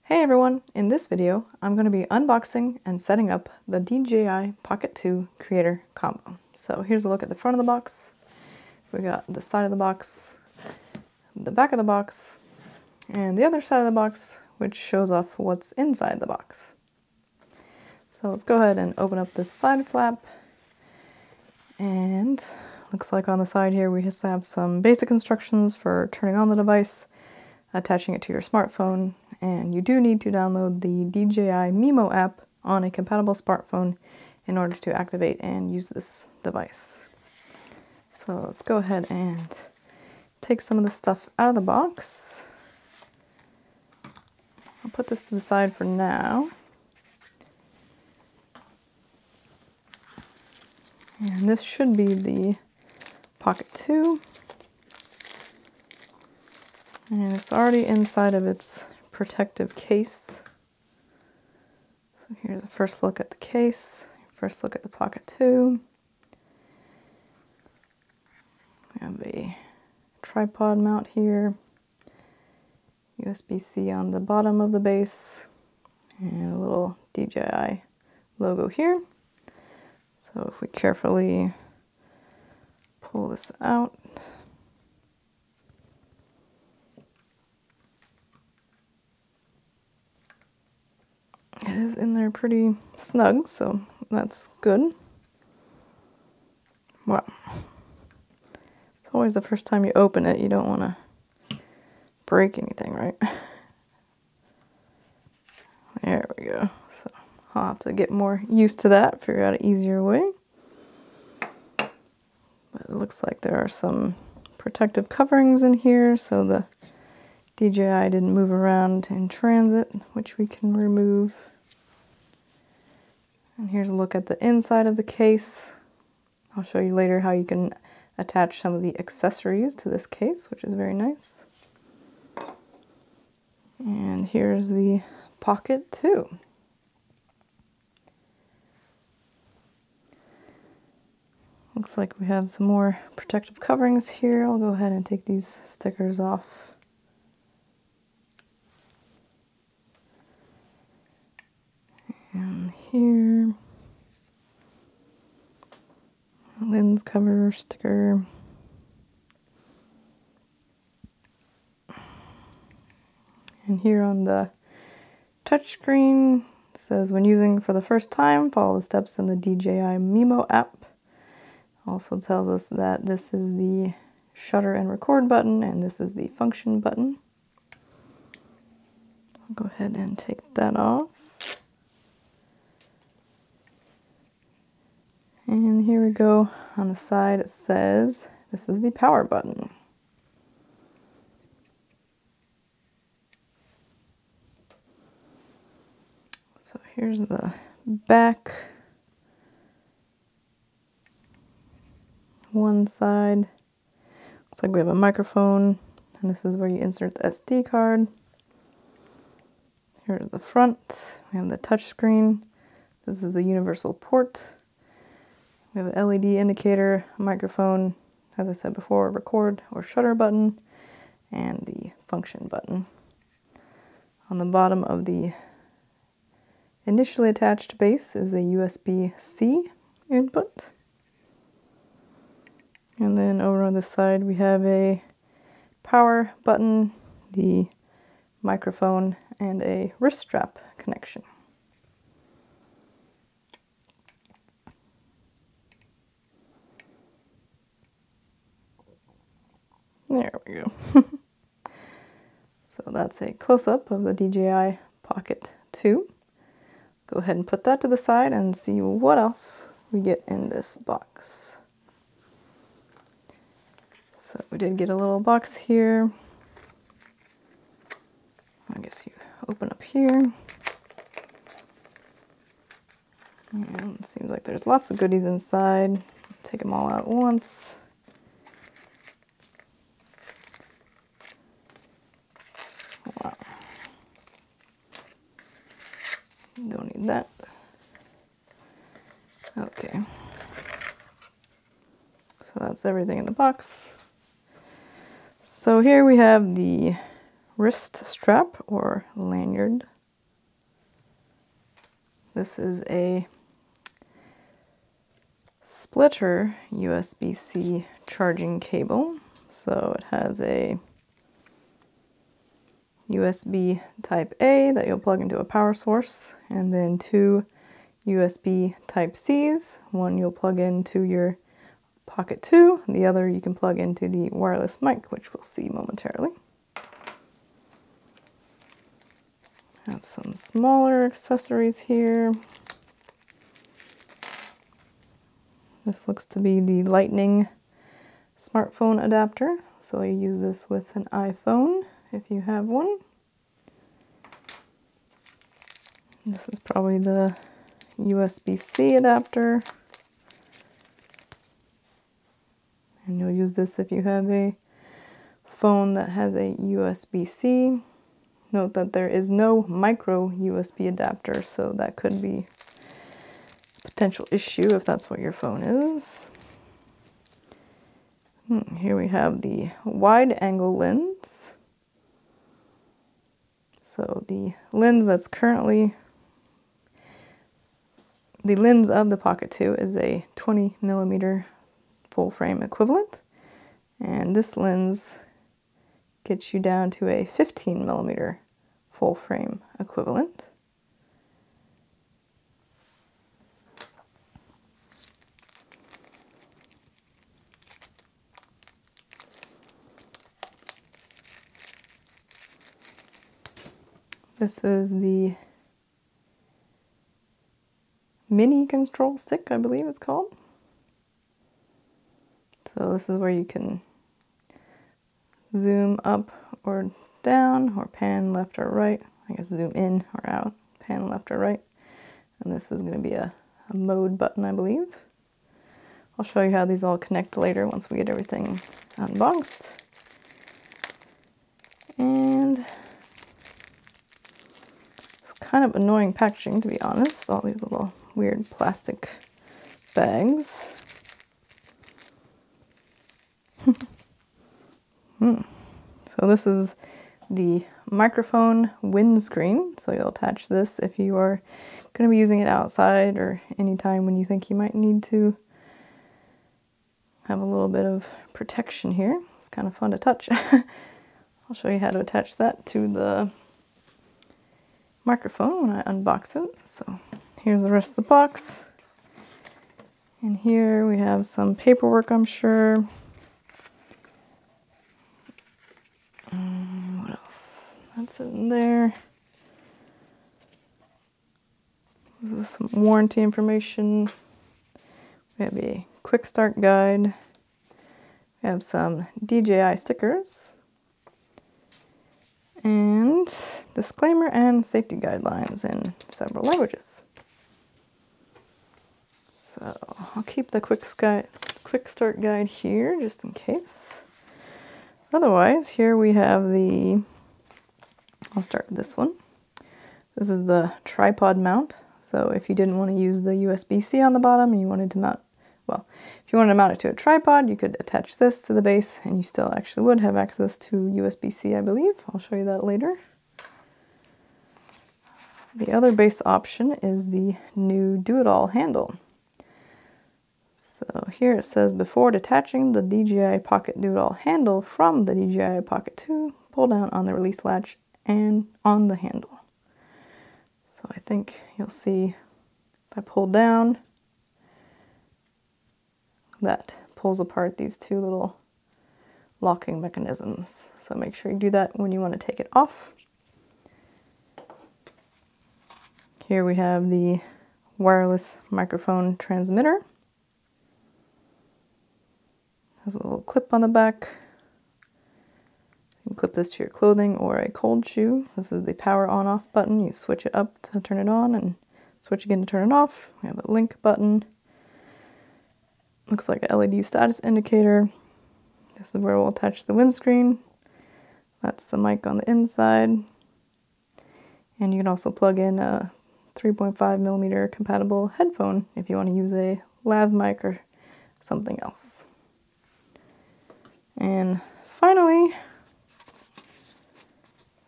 Hey everyone! In this video, I'm going to be unboxing and setting up the DJI Pocket 2 Creator Combo. So here's a look at the front of the box. We got the side of the box, the back of the box, and the other side of the box, which shows off what's inside the box. So let's go ahead and open up this side flap. And looks like on the side here we just have some basic instructions for turning on the device, attaching it to your smartphone, and you do need to download the DJI MIMO app on a compatible smartphone in order to activate and use this device. So let's go ahead and take some of the stuff out of the box. I'll put this to the side for now. And this should be the Pocket 2. And it's already inside of its protective case. So here's a first look at the case, first look at the Pocket 2. We have a tripod mount here, USB-C on the bottom of the base, and a little DJI logo here. So if we carefully pull this out, it is in there pretty snug, so that's good. Wow. It's always the first time you open it, you don't want to break anything, right? There we go. So I'll have to get more used to that, figure out an easier way. But it looks like there are some protective coverings in here, so the DJI didn't move around in transit, which we can remove. And here's a look at the inside of the case. I'll show you later how you can attach some of the accessories to this case, which is very nice. And here's the Pocket 2. Looks like we have some more protective coverings here. I'll go ahead and take these stickers off. And here, a lens cover sticker. And here on the touchscreen, it says, when using for the first time, follow the steps in the DJI MIMO app. Also tells us that this is the shutter and record button, and this is the function button. I'll go ahead and take that off. And here we go. On the side it says this is the power button. So here's the back. One side. Looks like we have a microphone, and this is where you insert the SD card. Here's the front. We have the touch screen. This is the universal port. We have an LED indicator, a microphone, as I said before, record or shutter button, and the function button. On the bottom of the initially attached base is a USB-C input. And then over on this side we have a power button, the microphone, and a wrist strap connection. There we go. So that's a close-up of the DJI Pocket 2. Go ahead and put that to the side and see what else we get in this box. So we did get a little box here. I guess you open up here. And it seems like there's lots of goodies inside. Take them all out at once. Wow. Don't need that. Okay. So that's everything in the box. So here we have the wrist strap or lanyard This is a splitter USB-C charging cable. So it has a USB type A that you'll plug into a power source, and then 2 USB type C's. One you'll plug into your Pocket 2, the other you can plug into the wireless mic, which we'll see momentarily. Have some smaller accessories here. This looks to be the Lightning smartphone adapter, so you use this with an iPhone if you have one. This is probably the USB-C adapter. And you'll use this if you have a phone that has a USB-C. Note that there is no micro USB adapter, so that could be a potential issue if that's what your phone is. Here we have the wide angle lens. So the lens that's currently, the lens of the Pocket 2 is a 20mm full frame equivalent, and this lens gets you down to a 15mm full frame equivalent. This is the mini control stick, I believe it's called. So this is where you can zoom up or down, or pan left or right. I guess zoom in or out, pan left or right. And this is going to be a mode button, I believe. I'll show you how these all connect later once we get everything unboxed. And it's kind of annoying packaging, to be honest. All these little weird plastic bags. So this is the microphone windscreen. So you'll attach this if you are going to be using it outside or anytime when you think you might need to have a little bit of protection here. It's kind of fun to touch. I'll show you how to attach that to the microphone when I unbox it. So here's the rest of the box. And here we have some paperwork, I'm sure. What else? That's it in there. This is some warranty information. We have a quick start guide. We have some DJI stickers. And disclaimer and safety guidelines in several languages. So I'll keep the quick start guide here just in case. Otherwise, here we have the, I'll start with this one. This is the tripod mount. So if you didn't want to use the USB-C on the bottom and you wanted to mount, well, if you wanted to mount it to a tripod, you could attach this to the base and you still actually would have access to USB-C, I believe. I'll show you that later. The other base option is the new do-it-all handle. So here it says, before detaching the DJI Pocket do-it-all handle from the DJI Pocket 2, pull down on the release latch and on the handle. So I think you'll see if I pull down, that pulls apart these two little locking mechanisms. So make sure you do that when you want to take it off. Here we have the wireless microphone transmitter. Has a little clip on the back. You can clip this to your clothing or a cold shoe. This is the power on-off button. You switch it up to turn it on and switch again to turn it off. We have a link button. Looks like a LED status indicator. This is where we'll attach the windscreen. That's the mic on the inside. And you can also plug in a 3.5mm compatible headphone if you want to use a lav mic or something else. And finally,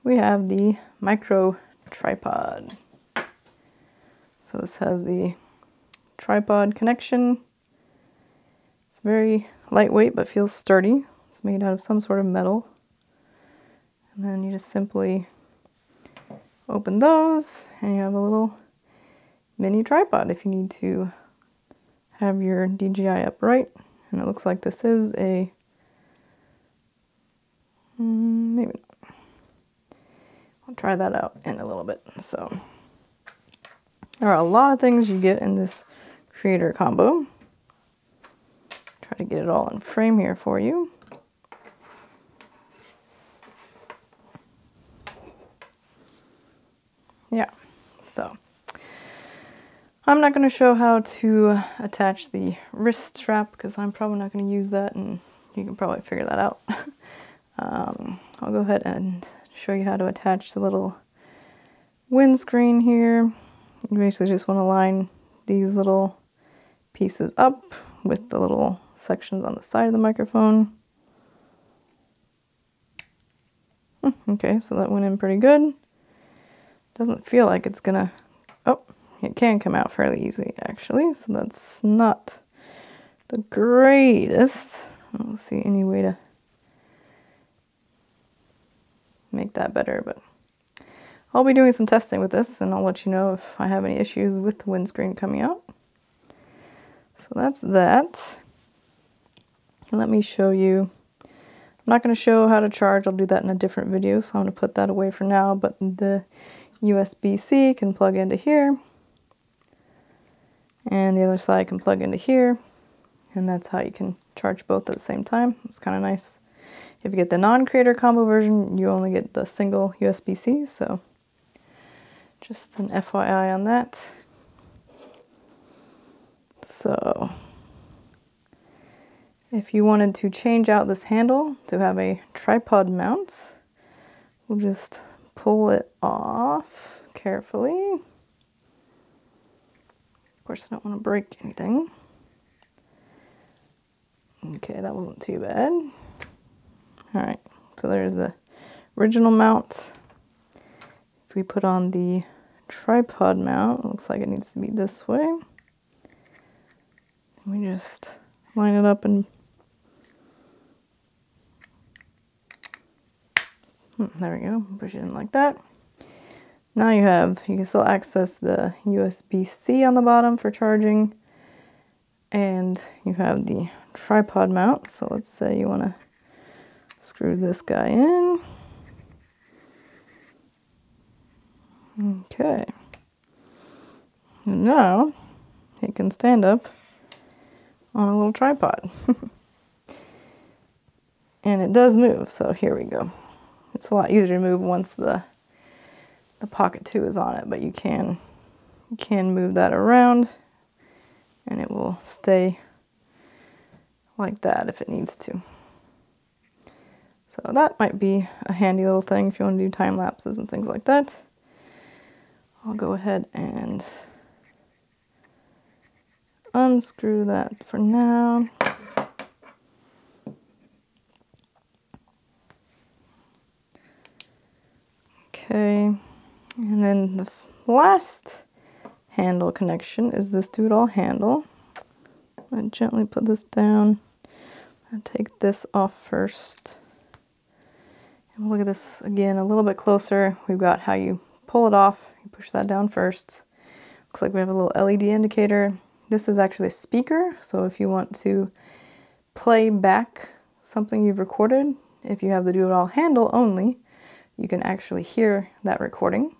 we have the micro tripod. So this has the tripod connection. It's very lightweight but feels sturdy. It's made out of some sort of metal. And then you just simply open those and you have a little mini tripod if you need to have your DJI upright. And it looks like this is a, maybe not. I'll try that out in a little bit. So there are a lot of things you get in this creator combo. Try to get it all in frame here for you. Yeah, so I'm not going to show how to attach the wrist strap because I'm probably not going to use that, and you can probably figure that out. I'll go ahead and show you how to attach the little windscreen here. You basically just want to line these little pieces up with the little sections on the side of the microphone. Okay, so that went in pretty good. Doesn't feel like it's gonna, oh, it can come out fairly easy actually, so that's not the greatest. I don't see any way to make that better, but I'll be doing some testing with this and I'll let you know if I have any issues with the windscreen coming out. So that's that. Let me show you. I'm not going to show how to charge, I'll do that in a different video, so I'm going to put that away for now, but the USB-C can plug into here, and the other side can plug into here, and that's how you can charge both at the same time. It's kind of nice. If you get the non-creator combo version, you only get the single USB-C, so just an FYI on that. So if you wanted to change out this handle to have a tripod mount, we'll just pull it off carefully. Of course, I don't want to break anything. Okay, that wasn't too bad. All right, so there's the original mount. If we put on the tripod mount, it looks like it needs to be this way. We just line it up and there we go, push it in like that. Now you can still access the USB-C on the bottom for charging, and you have the tripod mount. So let's say you want to screw this guy in. Okay. And now it can stand up on a little tripod. And it does move, so here we go. It's a lot easier to move once the Pocket 2 is on it, but you can move that around and it will stay like that if it needs to. So that might be a handy little thing if you want to do time lapses and things like that. I'll go ahead and unscrew that for now. Okay, and then the last handle connection is this do-it-all handle. I'm going to gently put this down. I'm going to take this off first. And look at this again a little bit closer. We've got how you pull it off. You push that down first. Looks like we have a little LED indicator. This is actually a speaker, so if you want to play back something you've recorded, if you have the do-it-all handle only, you can actually hear that recording.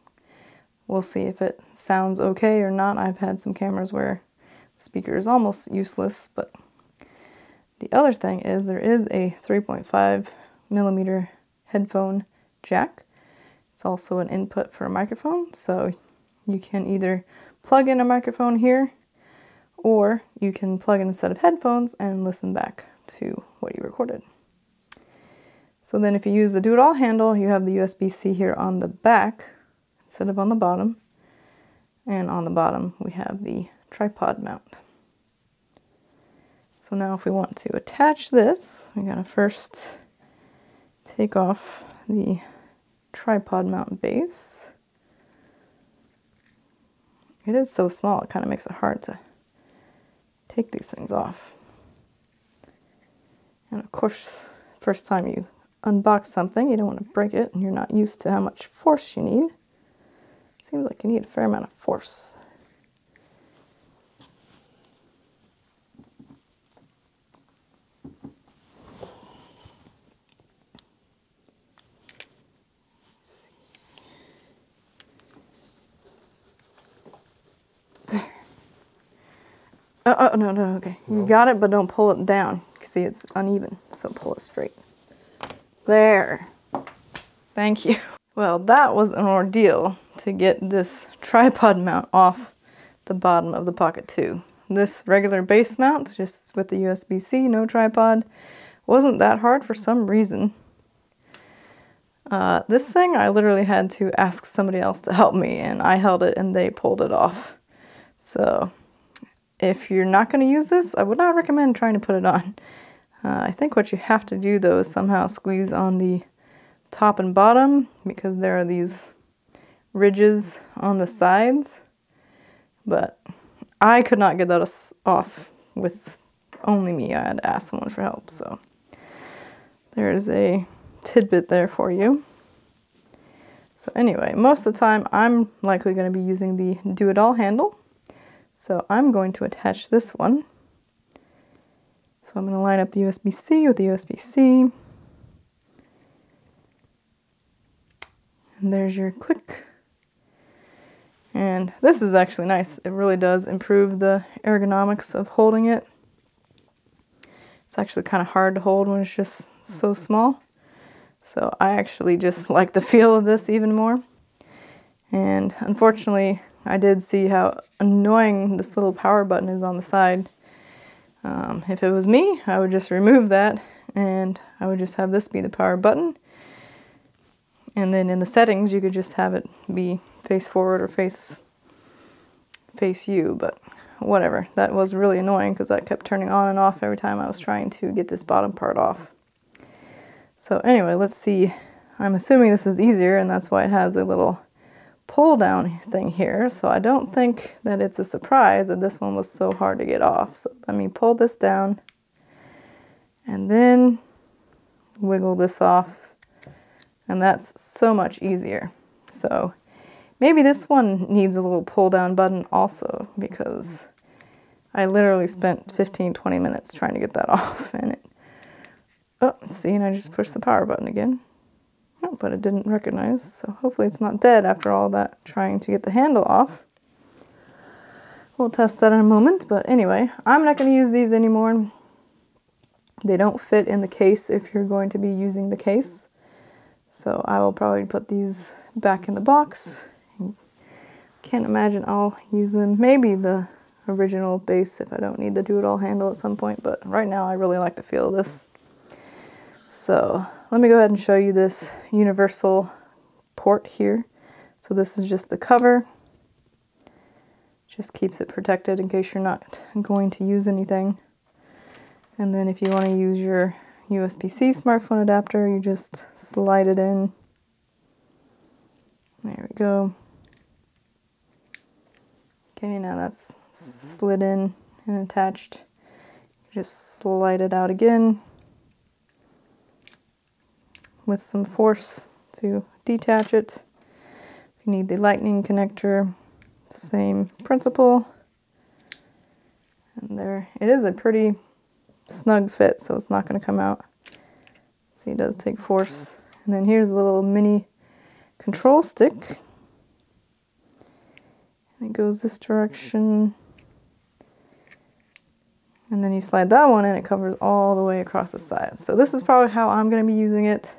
We'll see if it sounds okay or not. I've had some cameras where the speaker is almost useless, but the other thing is there is a 3.5mm headphone jack. It's also an input for a microphone, so you can either plug in a microphone here, or you can plug in a set of headphones and listen back to what you recorded. So then if you use the do-it-all handle, you have the USB-C here on the back instead of on the bottom. And on the bottom, we have the tripod mount. So now if we want to attach this, we gotta first take off the tripod mount base. it is so small, it kind of makes it hard to take these things off. And of course, first time you unbox something, you don't want to break it, and you're not used to how much force you need. Seems like you need a fair amount of force. Oh, no, okay. No. You got it, but don't pull it down. See, it's uneven, so pull it straight. There. Thank you. Well, that was an ordeal to get this tripod mount off the bottom of the Pocket 2. This regular base mount, just with the USB-C, no tripod, wasn't that hard for some reason. This thing, I literally had to ask somebody else to help me, and I held it and they pulled it off. So, if you're not going to use this, I would not recommend trying to put it on. I think what you have to do, though, is somehow squeeze on the top and bottom, because there are these ridges on the sides. But I could not get that off with only me. I had to ask someone for help. So there's a tidbit there for you. So anyway, most of the time I'm likely going to be using the do-it-all handle. So I'm going to attach this one. So I'm going to line up the USB-C with the USB-C. And there's your click. And this is actually nice. It really does improve the ergonomics of holding it. It's actually kind of hard to hold when it's just so small. So I actually just like the feel of this even more. And unfortunately, I did see how annoying this little power button is on the side. If it was me, I would just remove that and I would just have this be the power button. And then in the settings, you could just have it be face forward or face you, but whatever. That was really annoying because that kept turning on and off every time I was trying to get this bottom part off. So anyway, let's see. I'm assuming this is easier, and that's why it has a little pull down thing here. So I don't think that it's a surprise that this one was so hard to get off. So let me pull this down and then wiggle this off, and that's so much easier. So maybe this one needs a little pull down button also, because I literally spent 15-20 minutes trying to get that off, and it, oh, see, and I just pushed the power button again. Oh, but it didn't recognize, so hopefully it's not dead after all that trying to get the handle off. We'll test that in a moment, but anyway, I'm not going to use these anymore. They don't fit in the case if you're going to be using the case. So I will probably put these back in the box. Can't imagine I'll use them. Maybe the original base if I don't need the do-it-all handle at some point, but right now I really like the feel of this. So let me go ahead and show you this universal port here. So this is just the cover. Just keeps it protected in case you're not going to use anything. And then if you want to use your USB-C smartphone adapter, you just slide it in. There we go. Okay, now that's slid in and attached. Just slide it out again with some force to detach it. If you need the lightning connector, same principle. And there, it is a pretty snug fit, so it's not going to come out. See, it does take force. And then here's a little mini control stick. And it goes this direction. And then you slide that one in, it covers all the way across the side. So this is probably how I'm going to be using it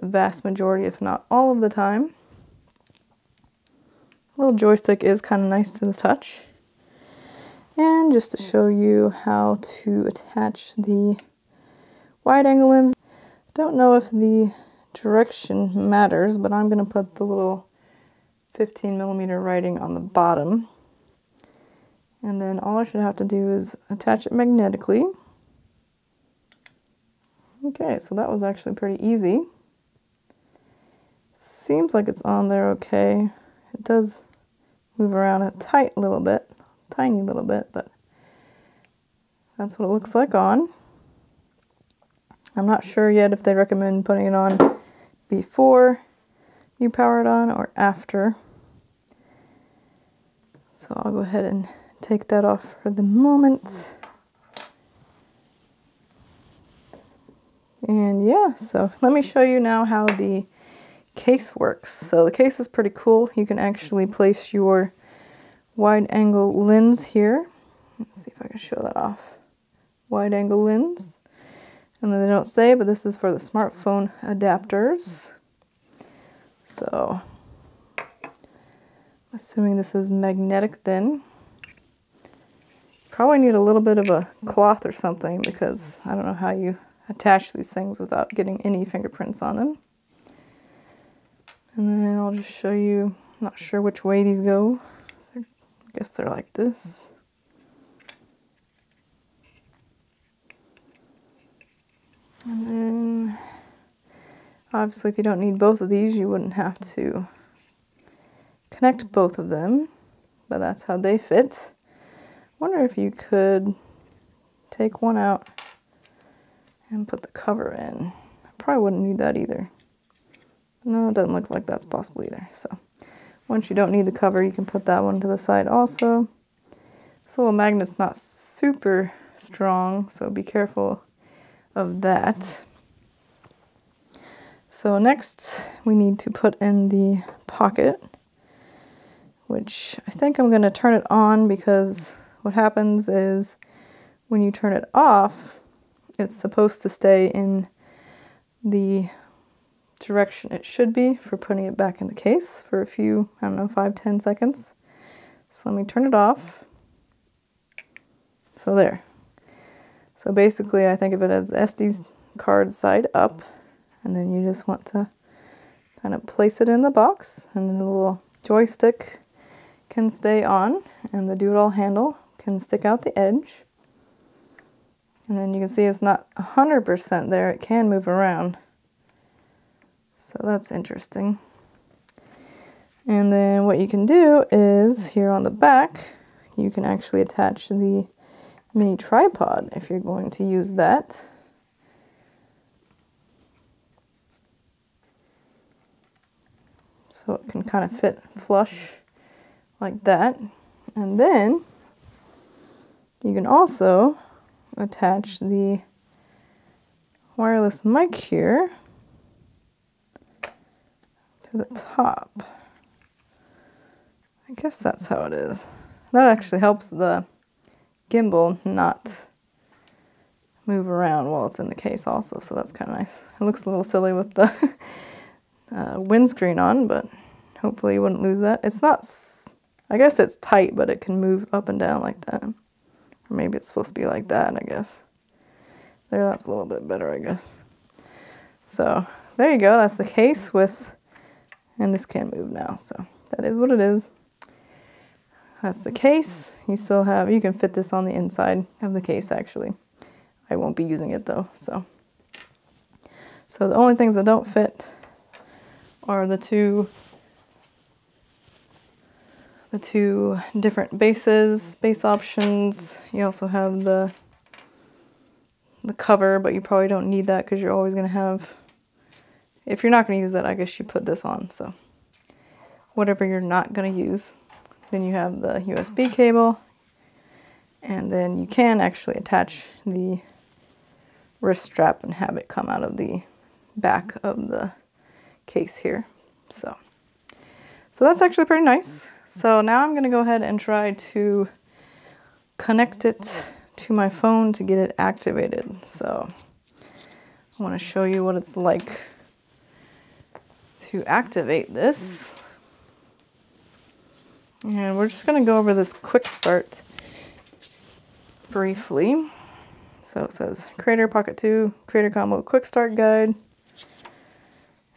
the vast majority, if not all of the time. A little joystick is kind of nice to the touch. And just to show you how to attach the wide angle lens. Don't know if the direction matters, but I'm going to put the little 15mm writing on the bottom. And then all I should have to do is attach it magnetically. Okay, so that was actually pretty easy. Seems like it's on there okay. It does move around a tight little bit, tiny little bit, but that's what it looks like on. I'm not sure yet if they recommend putting it on before you power it on or after. So I'll go ahead and take that off for the moment. And yeah, so let me show you now how the case works. So the case is pretty cool. You can actually place your wide angle lens here. Let's see if I can show that off. Wide angle lens. And then they don't say, but this is for the smartphone adapters. So, assuming this is magnetic then. Probably need a little bit of a cloth or something because I don't know how you attach these things without getting any fingerprints on them. And then I'll just show you, I'm not sure which way these go. I guess they're like this. And then, obviously if you don't need both of these, you wouldn't have to connect both of them, but that's how they fit. Wonder if you could take one out and put the cover in. I probably wouldn't need that either. No, it doesn't look like that's possible either. So once you don't need the cover, you can put that one to the side also. This little magnet's not super strong, so be careful of that. So next we need to put in the pocket, which I think I'm going to turn it on because what happens is when you turn it off, it's supposed to stay in the direction it should be for putting it back in the case for a few, I don't know, 5-10 seconds. So let me turn it off. So there. So basically I think of it as the SD card side up, and then you just want to kind of place it in the box, and then the little joystick can stay on, and the do-it-all handle can stick out the edge. And then you can see it's not 100% there, it can move around. So that's interesting. And then what you can do is here on the back, you can actually attach the mini tripod if you're going to use that. So it can kind of fit flush like that. And then you can also attach the wireless mic here to the top. I guess that's how it is. That actually helps the gimbal not move around while it's in the case also, so that's kind of nice. It looks a little silly with the windscreen on, but hopefully you wouldn't lose that. It's not, I guess it's tight, but it can move up and down like that. Or maybe it's supposed to be like that, I guess. There, that's a little bit better, I guess. So there you go, that's the case with, and this can move now, so that is what it is. That's the case. You still have, you can fit this on the inside of the case actually. I won't be using it though, so. So the only things that don't fit are the two different bases, base options. You also have the cover, but you probably don't need that because you're always going to have, if you're not going to use that, I guess you put this on. So whatever you're not going to use. Then you have the USB cable, and then you can actually attach the wrist strap and have it come out of the back of the case here. So that's actually pretty nice. So now I'm going to go ahead and try to connect it to my phone to get it activated. So I want to show you what it's like to activate this. And we're just going to go over this quick start briefly. So it says Creator Pocket 2 Creator Combo Quick Start Guide.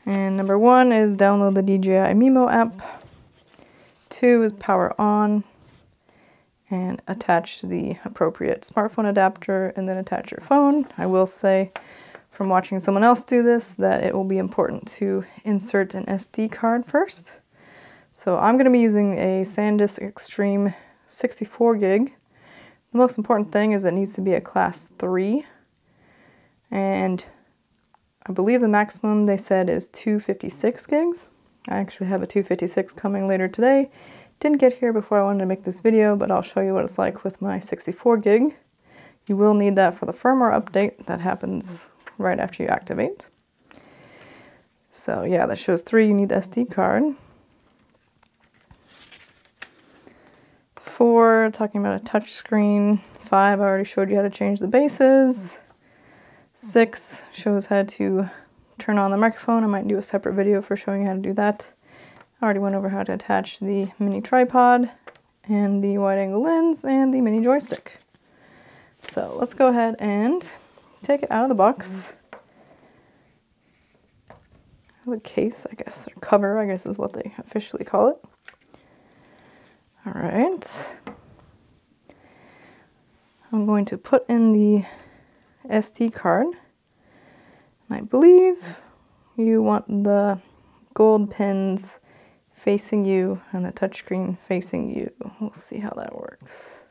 And number 1 is download the DJI MIMO app. 2 is power on and attach the appropriate smartphone adapter and then attach your phone. I will say from watching someone else do this that it will be important to insert an SD card first. So I'm going to be using a SanDisk Extreme 64 gig. The most important thing is it needs to be a class 3. And I believe the maximum they said is 256 gigs. I actually have a 256 coming later today. Didn't get here before I wanted to make this video, but I'll show you what it's like with my 64 gig. You will need that for the firmware update that happens right after you activate. So yeah, that shows 3, you need the SD card. 4, talking about a touch screen. 5, I already showed you how to change the bases. 6 shows how to turn on the microphone. I might do a separate video for showing you how to do that. I already went over how to attach the mini tripod and the wide angle lens and the mini joystick. So let's go ahead and take it out of the box. The case, I guess, or cover, I guess is what they officially call it. All right. I'm going to put in the SD card. And I believe you want the gold pins facing you and the touchscreen facing you. We'll see how that works.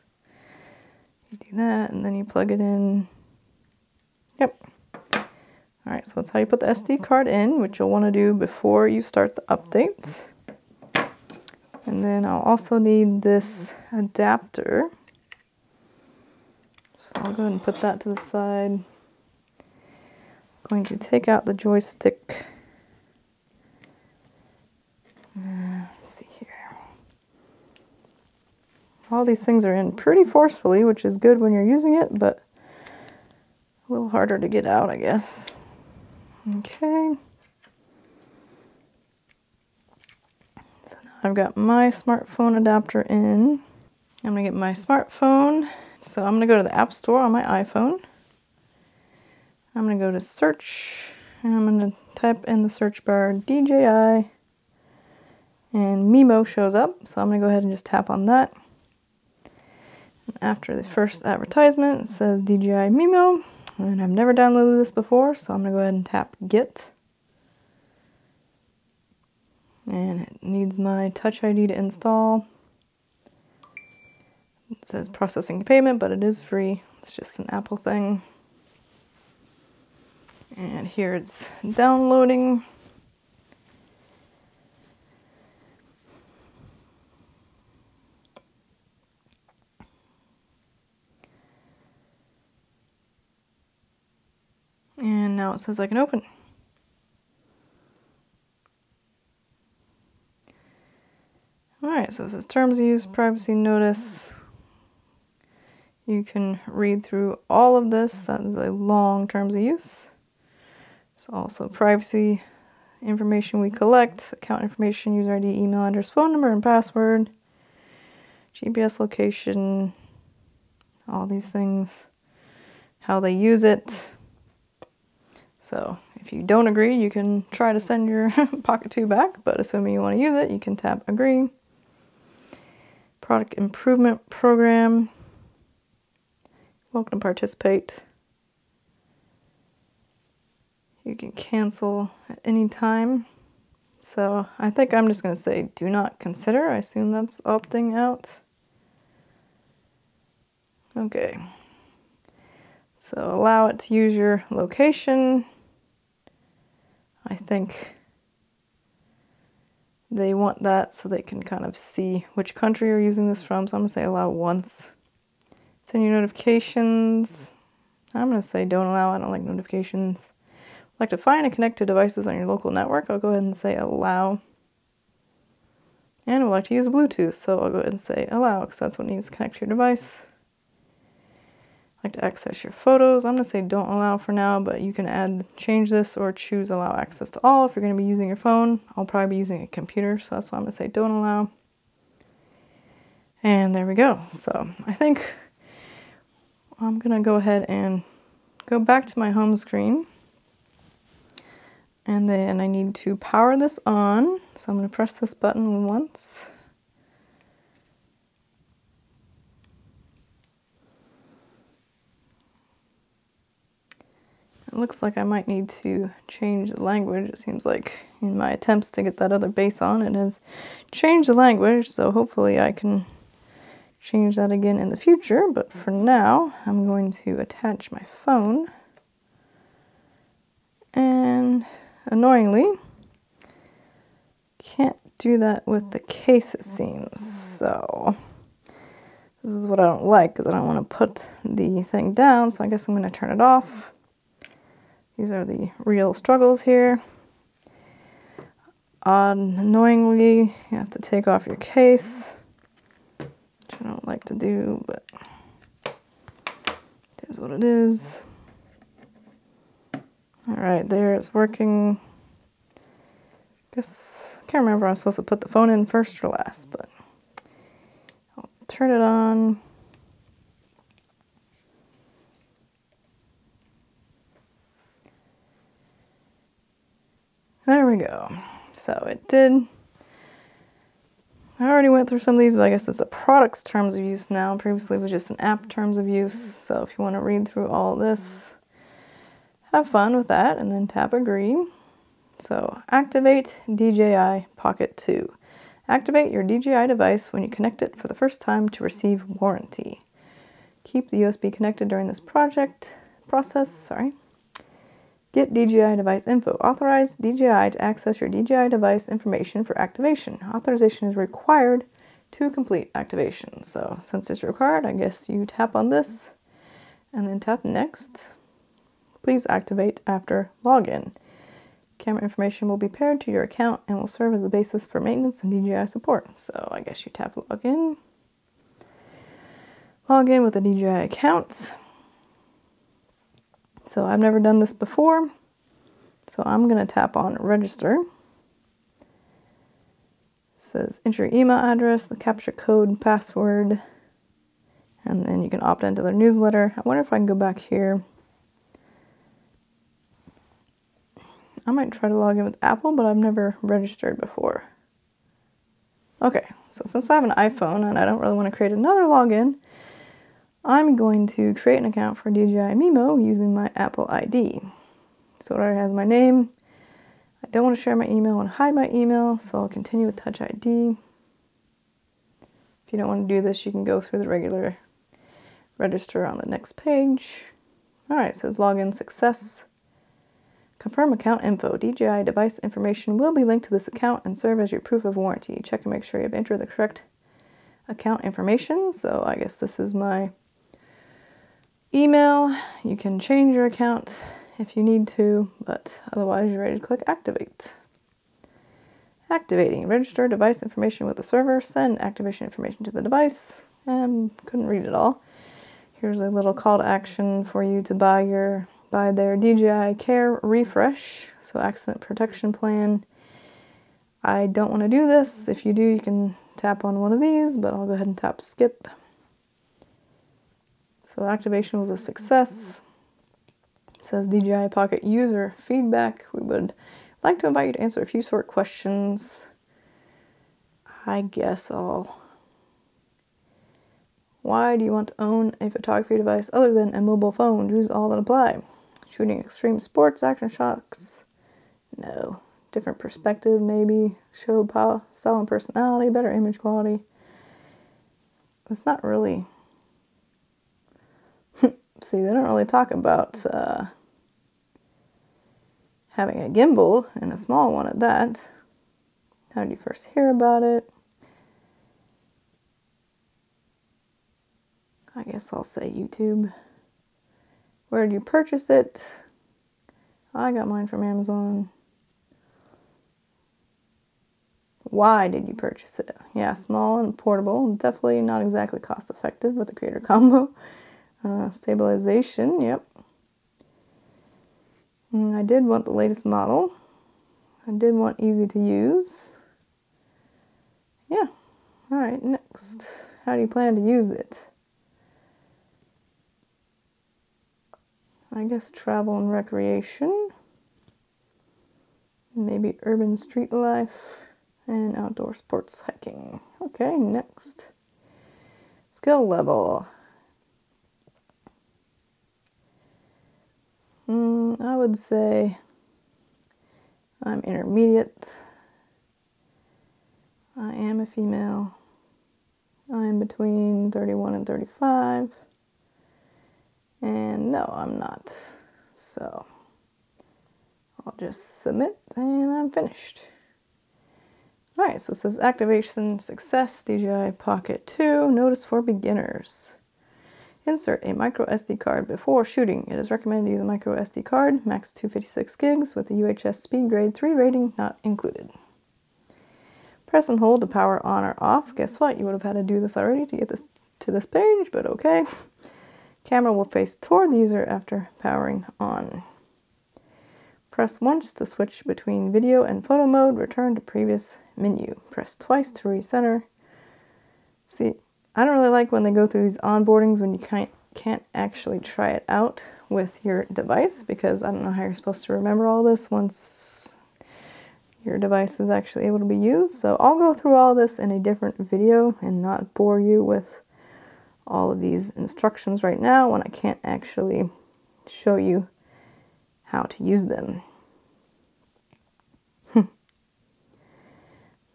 You do that and then you plug it in. Yep. All right, so that's how you put the SD card in, which you'll want to do before you start the update. And then I'll also need this adapter. So I'll go ahead and put that to the side. I'm going to take out the joystick. Let's see here. All these things are in pretty forcefully, which is good when you're using it, but a little harder to get out, I guess. Okay. So now I've got my smartphone adapter in. I'm gonna get my smartphone. So I'm gonna go to the App Store on my iPhone. I'm gonna go to search, and I'm gonna type in the search bar DJI, and MIMO shows up. So I'm gonna go ahead and just tap on that. And after the first advertisement, it says DJI MIMO. And I've never downloaded this before, so I'm going to go ahead and tap Get. And it needs my Touch ID to install. It says processing payment, but it is free. It's just an Apple thing. And here it's downloading. And now it says I can open. Alright, so it says terms of use, privacy notice. You can read through all of this. That is a long terms of use. There's also privacy information we collect, account information, user ID, email address, phone number, and password, GPS location, all these things, how they use it. So if you don't agree, you can try to send your Pocket 2 back, but assuming you want to use it, you can tap agree. Product improvement program. Welcome to participate. You can cancel at any time. So I think I'm just going to say do not consider. I assume that's opting out. Okay. So allow it to use your location. I think they want that so they can kind of see which country you're using this from. So I'm going to say allow once. Send your notifications. I'm going to say don't allow. I don't like notifications. Like to find and connect to devices on your local network. I'll go ahead and say allow. And I would like to use Bluetooth. So I'll go ahead and say allow because that's what needs to connect to your device. Like to access your photos. I'm going to say don't allow for now, but you can change this or choose allow access to all if you're going to be using your phone. I'll probably be using a computer, so that's why I'm going to say don't allow. And there we go. So I think I'm going to go ahead and go back to my home screen. And then I need to power this on. So I'm going to press this button once. looks like I might need to change the language. It seems like in my attempts to get that other bass on, it has changed the language, so hopefully I can change that again in the future. But for now, I'm going to attach my phone. And annoyingly, can't do that with the case, it seems. So this is what I don't like, because I don't want to put the thing down, so I guess I'm going to turn it off. These are the real struggles here. Annoyingly, you have to take off your case, which I don't like to do, but it is what it is. All right, there, it's working. Guess, I can't remember if I'm supposed to put the phone in first or last, but I'll turn it on. There we go. So it did. I already went through some of these, but I guess it's a product's terms of use now. Previously it was just an app terms of use. So if you want to read through all this, have fun with that and then tap agree. So activate DJI Pocket 2. Activate your DJI device when you connect it for the first time to receive warranty. Keep the USB connected during this process. Get DJI device info. Authorize DJI to access your DJI device information for activation. Authorization is required to complete activation. So since it's required, I guess you tap on this and then tap next. Please activate after login. Camera information will be paired to your account and will serve as the basis for maintenance and DJI support. So I guess you tap login. Log in with a DJI account. So I've never done this before, so I'm going to tap on register. It says enter your email address, the captcha code, and password, and then you can opt into their newsletter. I wonder if I can go back here. I might try to log in with Apple, but I've never registered before. Okay, so since I have an iPhone and I don't really want to create another login, I'm going to create an account for DJI MIMO using my Apple ID. So it already has my name. I don't want to share my email, I want to hide my email, so I'll continue with Touch ID. If you don't want to do this, you can go through the regular register on the next page. Alright, it says login success. Confirm account info. DJI device information will be linked to this account and serve as your proof of warranty. Check and make sure you have entered the correct account information. So I guess this is my email. You can change your account if you need to, but otherwise you're ready to click activate. Activating. Register device information with the server. Send activation information to the device. Couldn't read it all. Here's a little call to action for you to buy their DJI Care Refresh. So accident protection plan. I don't want to do this. If you do, you can tap on one of these, but I'll go ahead and tap skip. So activation was a success. It says DJI Pocket user feedback. We would like to invite you to answer a few short questions. I guess why do you want to own a photography device other than a mobile phone? Choose all that apply. Shooting extreme sports, action shots? No. Different perspective, maybe. Show power, style and personality, better image quality. It's not really... See, they don't really talk about having a gimbal, and a small one at that. How did you first hear about it? I guess I'll say YouTube. Where did you purchase it? I got mine from Amazon. Why did you purchase it? Yeah, small and portable. Definitely not exactly cost effective with the creator combo. Stabilization, yep. I did want the latest model. I did want easy to use. Yeah. Alright, next. How do you plan to use it? I guess travel and recreation. Maybe urban street life and outdoor sports hiking. Okay, next. Skill level. I would say I'm intermediate. I am a female. I'm between 31 and 35. And no, I'm not. So I'll just submit and I'm finished. Alright, so it says Activation Success, DJI Pocket 2, Notice for Beginners. Insert a micro SD card before shooting. It is recommended to use a micro SD card, max 256 gigs, with the UHS Speed Grade 3 rating not included. Press and hold to power on or off. Guess what? You would have had to do this already to get this to this page, but okay. Camera will face toward the user after powering on. Press once to switch between video and photo mode. Return to previous menu. Press twice to recenter. See, I don't really like when they go through these onboardings when you can't actually try it out with your device, because I don't know how you're supposed to remember all this once your device is actually able to be used. So I'll go through all this in a different video and not bore you with all of these instructions right now when I can't actually show you how to use them.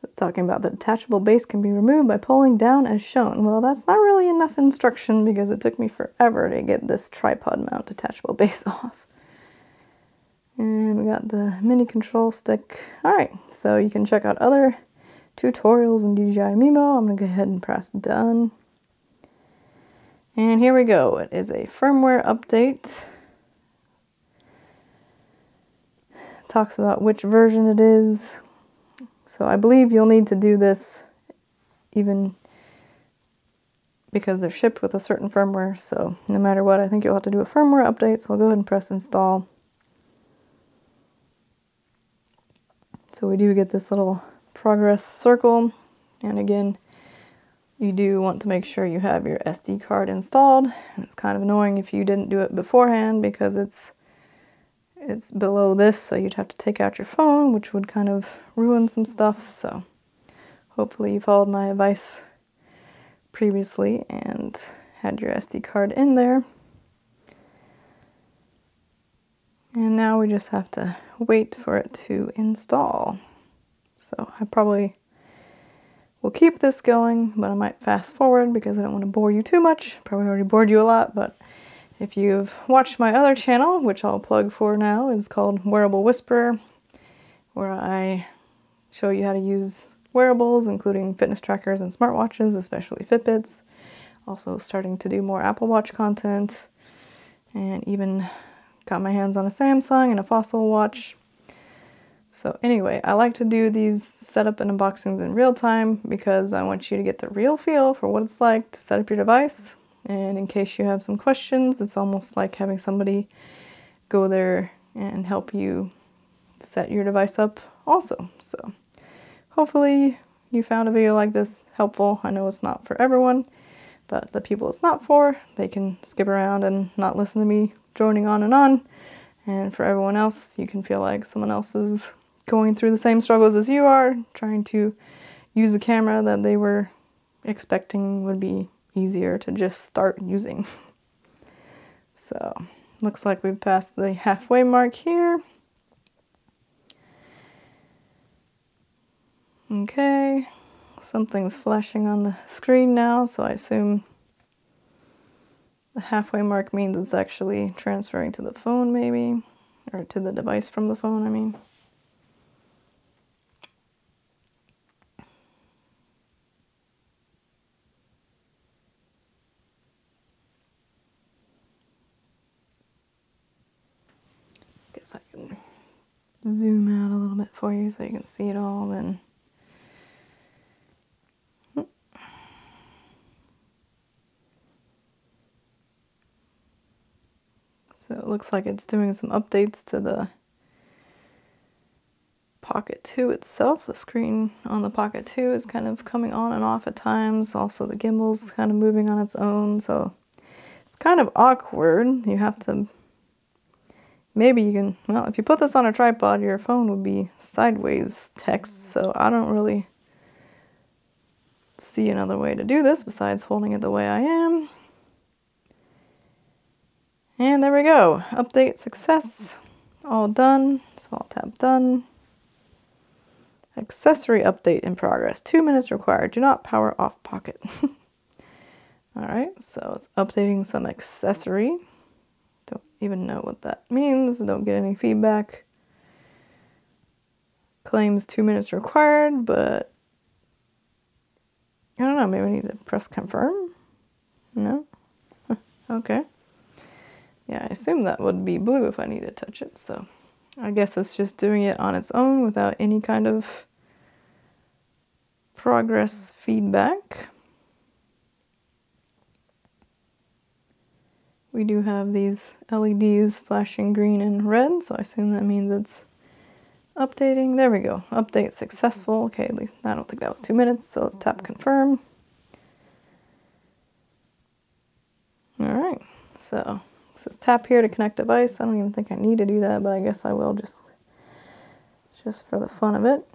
It's talking about the detachable base can be removed by pulling down as shown. Well, that's not really enough instruction because it took me forever to get this tripod mount detachable base off. And we got the mini control stick. Alright, so you can check out other tutorials in DJI MIMO. I'm going to go ahead and press done. And here we go. It is a firmware update. It talks about which version it is. So I believe you'll need to do this even because they're shipped with a certain firmware. So no matter what, I think you'll have to do a firmware update. So I'll go ahead and press install. So we do get this little progress circle. And again, you do want to make sure you have your SD card installed. And it's kind of annoying if you didn't do it beforehand because it's below this, so you'd have to take out your phone, which would kind of ruin some stuff. So hopefully you followed my advice previously and had your SD card in there. And now we just have to wait for it to install. So I probably will keep this going, but I might fast forward because I don't want to bore you too much. Probably already bored you a lot, but if you've watched my other channel, which I'll plug for now, is called Wearable Whisperer, where I show you how to use wearables, including fitness trackers and smartwatches, especially Fitbits. Also starting to do more Apple Watch content, and even got my hands on a Samsung and a Fossil watch. So anyway, I like to do these setup and unboxings in real time because I want you to get the real feel for what it's like to set up your device. And in case you have some questions, it's almost like having somebody go there and help you set your device up also. So hopefully you found a video like this helpful. I know it's not for everyone, but the people it's not for, they can skip around and not listen to me droning on. And for everyone else, you can feel like someone else is going through the same struggles as you are, trying to use a camera that they were expecting would be easier to just start using. So looks like we've passed the halfway mark here. Okay, something's flashing on the screen now, so I assume the halfway mark means it's actually transferring to the phone maybe, or to the device from the phone, I mean. Guess I can zoom out a little bit for you so you can see it all then. So it looks like it's doing some updates to the Pocket 2 itself. The screen on the Pocket 2 is kind of coming on and off at times. Also the gimbal's kind of moving on its own, so it's kind of awkward. You have to, maybe you can, well, if you put this on a tripod, your phone would be sideways text, so I don't really see another way to do this besides holding it the way I am. And there we go, update success. all done, so I'll tap done. Accessory update in progress. 2 minutes required. Do not power off Pocket. Alright, so it's updating some accessory. Don't even know what that means. Don't get any feedback. Claims 2 minutes required, but I don't know, maybe I need to press confirm? No? Okay. Yeah, I assume that would be blue if I need to touch it, so I guess it's just doing it on its own without any kind of progress feedback. We do have these LEDs flashing green and red, so I assume that means it's updating. There we go. Update successful. Okay, at least I don't think that was 2 minutes, so let's tap confirm. Alright, so it says tap here to connect device. I don't even think I need to do that, but I guess I will just for the fun of it.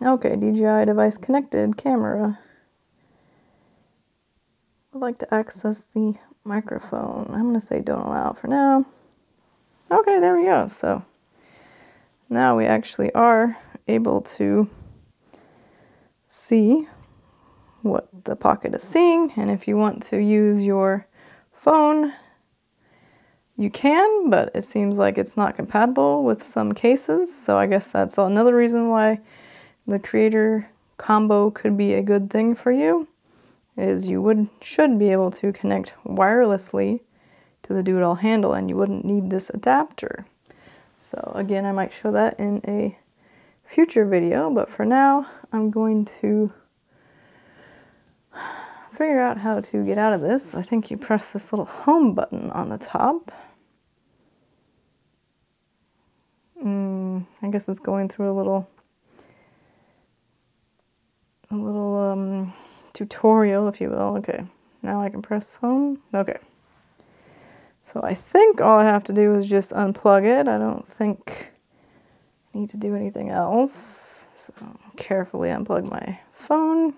Okay, DJI device connected, camera. I'd like to access the microphone. I'm going to say don't allow for now. Okay, there we go. So now we actually are able to see what the Pocket is seeing, and if you want to use your phone, you can, but it seems like it's not compatible with some cases, so I guess that's another reason why the creator combo could be a good thing for you, is you should be able to connect wirelessly to the do-it-all handle, and you wouldn't need this adapter. So again, I might show that in a future video, but for now, I'm going to figure out how to get out of this. I think you press this little home button on the top. I guess it's going through a little tutorial, if you will. Okay, now I can press home. Okay. So I think all I have to do is just unplug it. I don't think I need to do anything else. So carefully unplug my phone.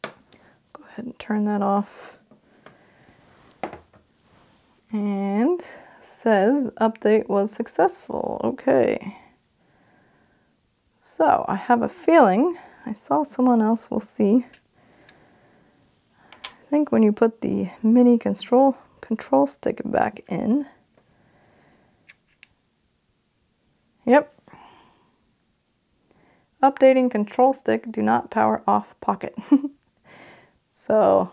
Go ahead and turn that off. And says update was successful. Okay. So I have a feeling I saw someone else, we'll see. I think when you put the mini control stick back in. Yep. Updating control stick, do not power off Pocket. So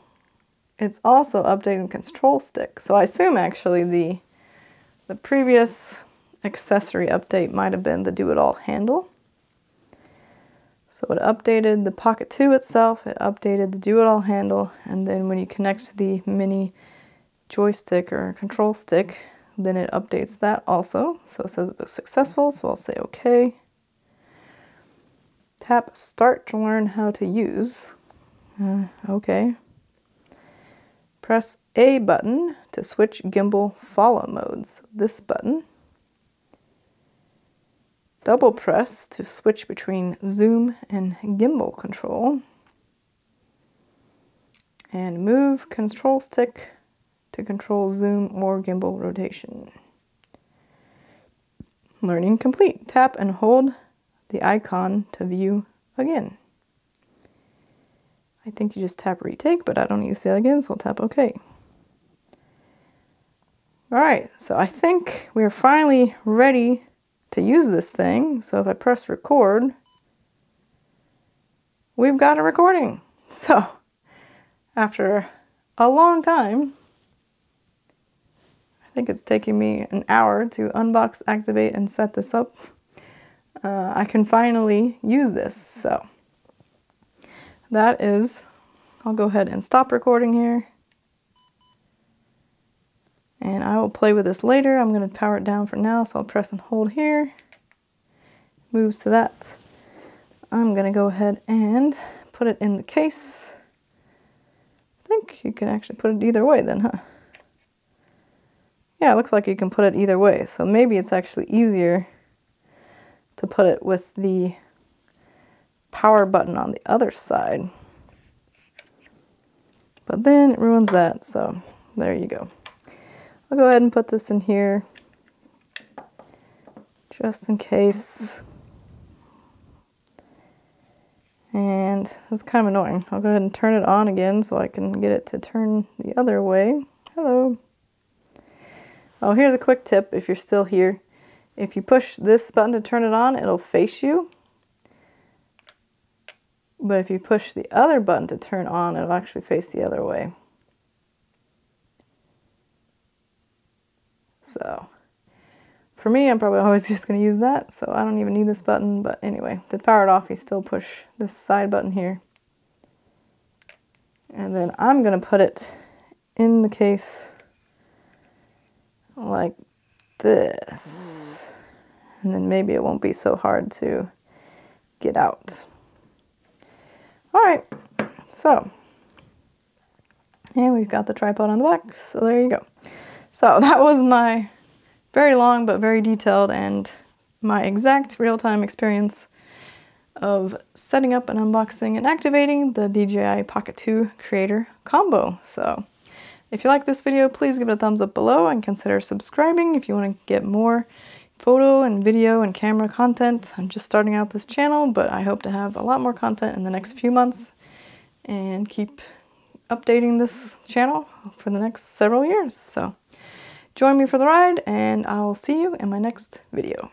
it's also updating control stick. So I assume actually the previous accessory update might have been the do-it-all handle. So it updated the Pocket 2 itself, it updated the do-it-all handle, and then when you connect the mini joystick or control stick, then it updates that also. So it says it was successful, so I'll say okay. Tap start to learn how to use. Okay. Press A button to switch gimbal follow modes. This button. Double press to switch between zoom and gimbal control. And move control stick to control zoom or gimbal rotation. Learning complete. Tap and hold the icon to view again. I think you just tap retake, but I don't need to see that again, so I'll tap OK. Alright, so I think we're finally ready to use this thing. So if I press record, we've got a recording. So after a long time, I think it's taking me an hour to unbox, activate, and set this up, I can finally use this. So that is, I'll go ahead and stop recording here. And I will play with this later. I'm going to power it down for now, so I'll press and hold here. Moves to that. I'm going to go ahead and put it in the case. I think you can actually put it either way then, huh? Yeah, it looks like you can put it either way. So maybe it's actually easier to put it with the power button on the other side. But then it ruins that, so there you go. I'll go ahead and put this in here. just in case. And it's kind of annoying. I'll go ahead and turn it on again so I can get it to turn the other way. Hello. Oh, here's a quick tip if you're still here. If you push this button to turn it on, it'll face you. But if you push the other button to turn on, it'll actually face the other way. So, for me, I'm probably always just going to use that, so I don't even need this button. But anyway, to power it off, you still push this side button here. And then I'm going to put it in the case like this. And then maybe it won't be so hard to get out. All right, so, and we've got the tripod on the back, so there you go. So that was my very long but very detailed and my exact real-time experience of setting up and unboxing and activating the DJI Pocket 2 Creator Combo. So if you like this video, please give it a thumbs up below and consider subscribing if you want to get more photo and video and camera content. I'm just starting out this channel, but I hope to have a lot more content in the next few months and keep updating this channel for the next several years. So join me for the ride, and I will see you in my next video.